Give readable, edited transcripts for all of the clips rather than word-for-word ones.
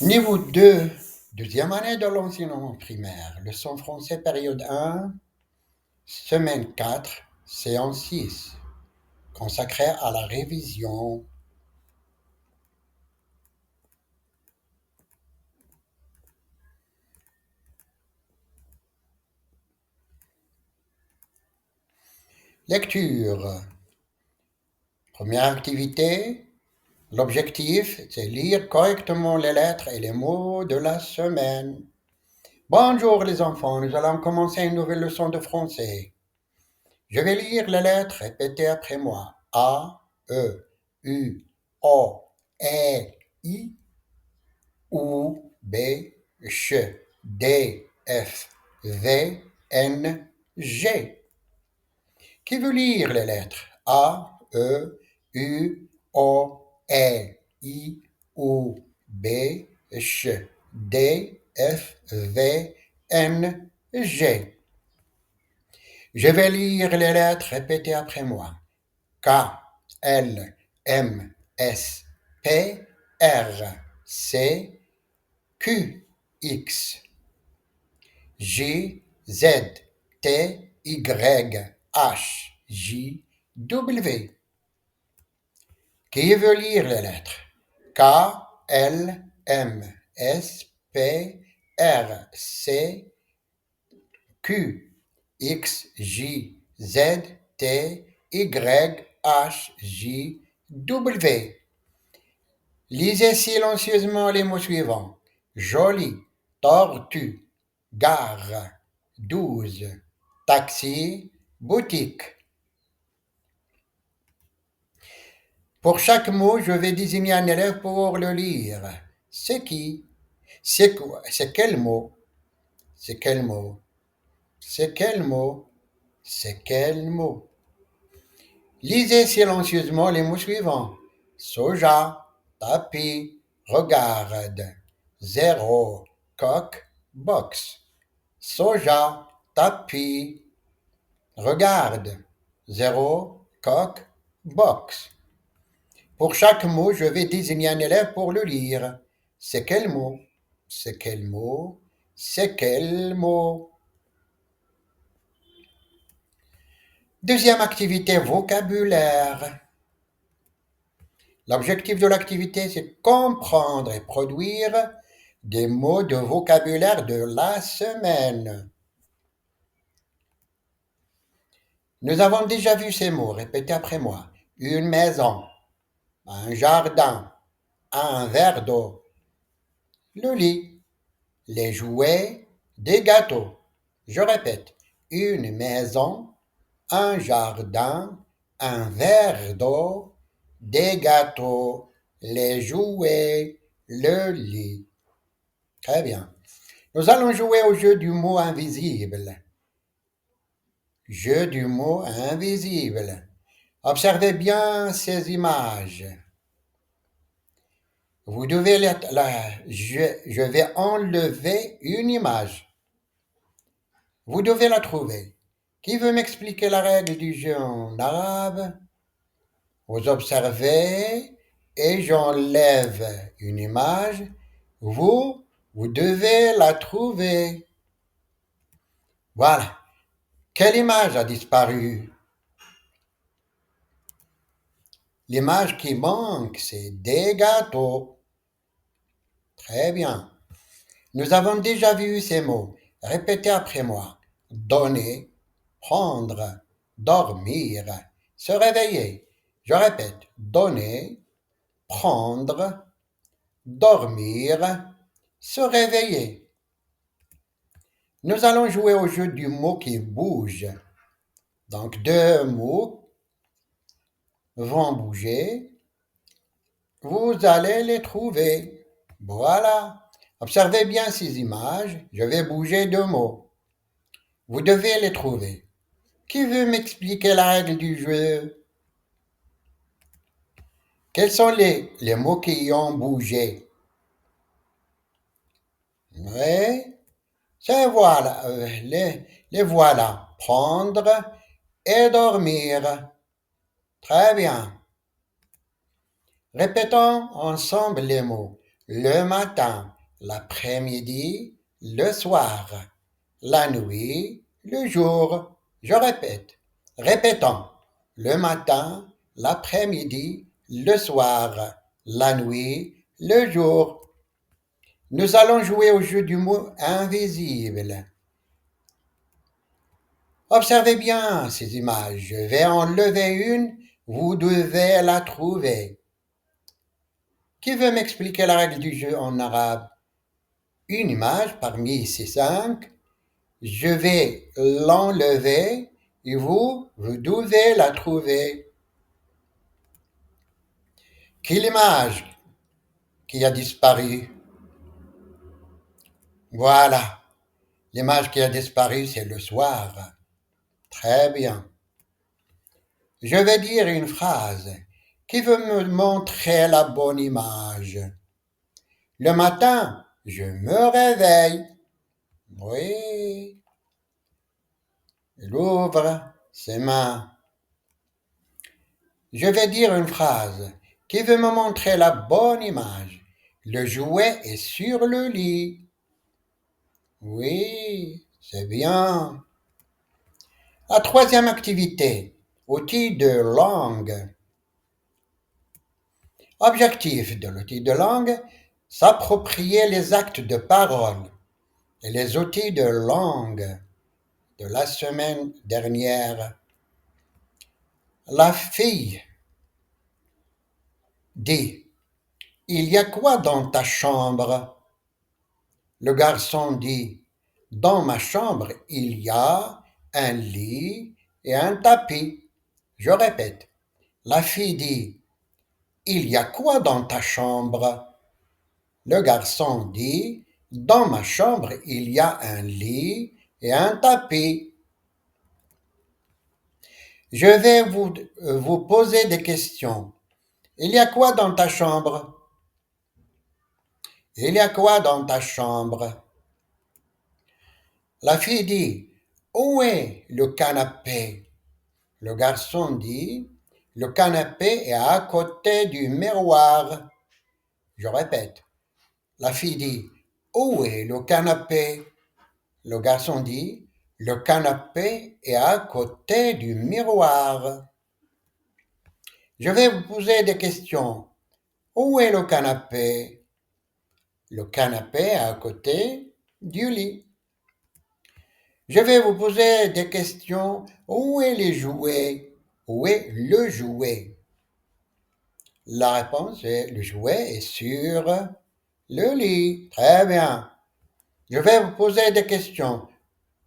Niveau 2, deuxième année de l'enseignement primaire, leçon français période 1, semaine 4, séance 6, consacrée à la révision. Lecture. Première activité, l'objectif, c'est lire correctement les lettres et les mots de la semaine. Bonjour les enfants, nous allons commencer une nouvelle leçon de français. Je vais lire les lettres, répétez après moi. A, E, U, O, E, I, U, B, Ch, D, F, V, N, G. Qui veut lire les lettres A, E, U, O, E, I, U, B, Ch, D, F, V, N, G. Je vais lire les lettres, répétez après moi. K, L, M, S, P, R, C, Q, X, J, Z, T, Y, H, J, W. Qui veut lire les lettres? K, L, M, S, P, R, C, Q, X, J, Z, T, Y, H, J, W. Lisez silencieusement les mots suivants. Joli, tortue, gare, 12, taxi, boutique. Pour chaque mot, je vais désigner un élève pour le lire. C'est qui? C'est quoi? C'est quel mot? C'est quel mot? C'est quel mot? C'est quel mot? Lisez silencieusement les mots suivants. Soja, tapis, regarde, zéro, coq, box. Soja, tapis, regarde, zéro, coq, box. Pour chaque mot, je vais désigner un élève pour le lire. C'est quel mot? C'est quel mot? C'est quel mot? Deuxième activité, vocabulaire. L'objectif de l'activité, c'est comprendre et produire des mots de vocabulaire de la semaine. Nous avons déjà vu ces mots, répétez après moi. Une maison, un jardin, un verre d'eau, le lit, les jouets, des gâteaux. Je répète, une maison, un jardin, un verre d'eau, des gâteaux, les jouets, le lit. Très bien. Nous allons jouer au jeu du mot invisible. Jeu du mot invisible. Observez bien ces images. Vous devez je vais enlever une image. Vous devez la trouver. Qui veut m'expliquer la règle du jeu en arabe? Vous observez et j'enlève une image. Vous devez la trouver. Voilà. Quelle image a disparu? L'image qui manque, c'est des gâteaux. Très bien. Nous avons déjà vu ces mots. Répétez après moi. Donner, prendre, dormir, se réveiller. Je répète. Donner, prendre, dormir, se réveiller. Nous allons jouer au jeu du mot qui bouge. Donc, deux mots vont bouger. Vous allez les trouver. Voilà. Observez bien ces images. Je vais bouger deux mots. Vous devez les trouver. Qui veut m'expliquer la règle du jeu? Quels sont les mots qui ont bougé? Oui, c'est voilà. Les voilà. Prendre et dormir. Très bien. Répétons ensemble les mots. le matin, l'après-midi, le soir, la nuit, le jour. Je répète. Répétons. Le matin, l'après-midi, le soir, la nuit, le jour. Nous allons jouer au jeu du mot invisible. Observez bien ces images. Je vais en lever une, vous devez la trouver. Qui veut m'expliquer la règle du jeu en arabe? Une image parmi ces 5, je vais l'enlever et vous devez la trouver. Quelle image qui a disparu? Voilà, l'image qui a disparu, c'est le soir. Très bien. Je vais dire une phrase. Qui veut me montrer la bonne image? Le matin, je me réveille. Oui. Il ouvre ses mains. Je vais dire une phrase. Qui veut me montrer la bonne image? Le jouet est sur le lit. Oui, c'est bien. La troisième activité. Outil de langue. Objectif de l'outil de langue, s'approprier les actes de parole et les outils de langue de la semaine dernière. La fille dit, il y a quoi dans ta chambre? Le garçon dit, dans ma chambre, il y a un lit et un tapis. Je répète. La fille dit, il y a quoi dans ta chambre? Le garçon dit, dans ma chambre, il y a un lit et un tapis. Je vais vous poser des questions. Il y a quoi dans ta chambre? Il y a quoi dans ta chambre? La fille dit, où est le canapé? Le garçon dit, le canapé est à côté du miroir. Je répète. La fille dit, où est le canapé? Le garçon dit, le canapé est à côté du miroir. Je vais vous poser des questions. Où est le canapé? Le canapé est à côté du lit. Je vais vous poser des questions. Où est les jouets? Où est le jouet? La réponse est le jouet est sur le lit. Très bien. Je vais vous poser des questions.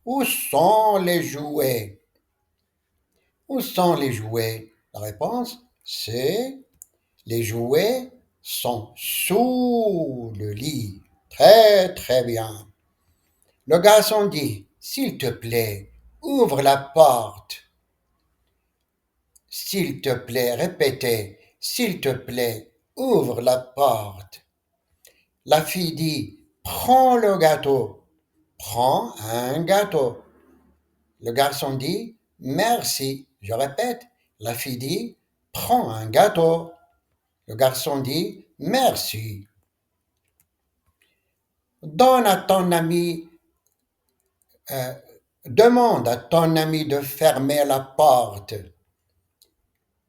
Où sont les jouets? Où sont les jouets? La réponse, c'est les jouets sont sous le lit. Très, très bien. Le garçon dit, s'il te plaît, ouvre la porte. S'il te plaît, répétez, s'il te plaît, ouvre la porte. La fille dit, prends le gâteau. Prends un gâteau. Le garçon dit, merci. Je répète, la fille dit, prends un gâteau. Le garçon dit, merci. Donne à ton ami, euh, demande à ton ami de fermer la porte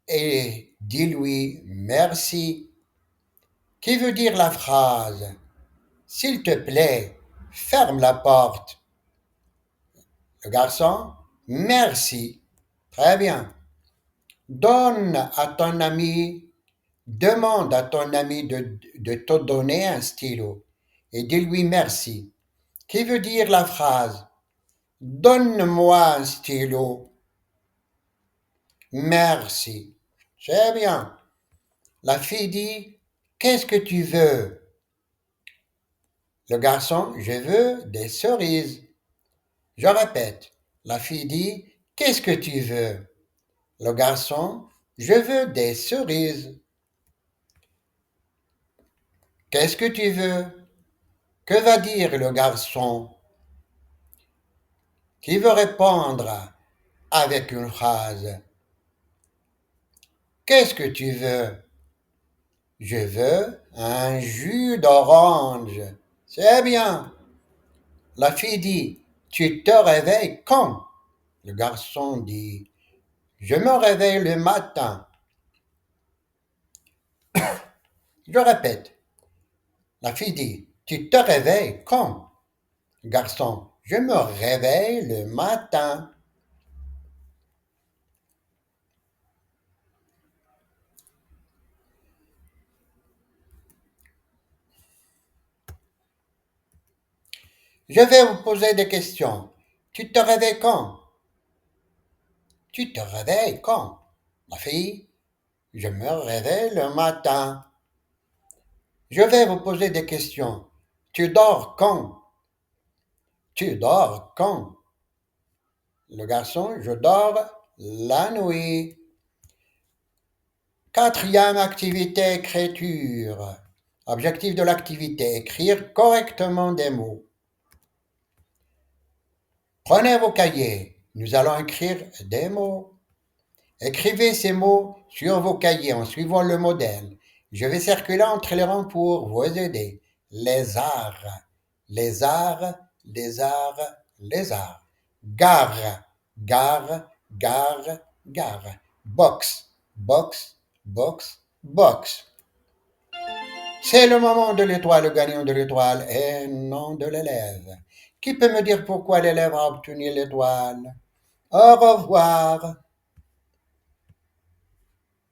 et dis-lui merci. Qui veut dire la phrase, s'il te plaît, ferme la porte? Le garçon, merci. Très bien. Donne à ton ami, demande à ton ami de te donner un stylo et dis-lui merci. Qui veut dire la phrase, donne-moi un stylo. Merci. C'est bien. La fille dit, qu'est-ce que tu veux? Le garçon, je veux des cerises. Je répète. La fille dit, qu'est-ce que tu veux? Le garçon, je veux des cerises. Qu'est-ce que tu veux? Que va dire le garçon? Qui veut répondre avec une phrase? Qu'est-ce que tu veux? Je veux un jus d'orange. C'est bien. La fille dit, tu te réveilles quand? Le garçon dit, je me réveille le matin. Je répète. La fille dit, tu te réveilles quand? Le garçon, je me réveille le matin. Je vais vous poser des questions. Tu te réveilles quand? Tu te réveilles quand? La fille, je me réveille le matin. Je vais vous poser des questions. Tu dors quand? Tu dors quand? Le garçon, je dors la nuit. Quatrième activité, écriture. Objectif de l'activité, écrire correctement des mots. Prenez vos cahiers, nous allons écrire des mots. Écrivez ces mots sur vos cahiers en suivant le modèle. Je vais circuler entre les rangs pour vous aider. Les arts, les arts, les arts, les arts. Gare, gare, gare, gare. Box, box, box, box. C'est le moment de l'étoile, le gagnant de l'étoile et non de l'élève. Qui peut me dire pourquoi l'élève a obtenu l'étoile? Au revoir.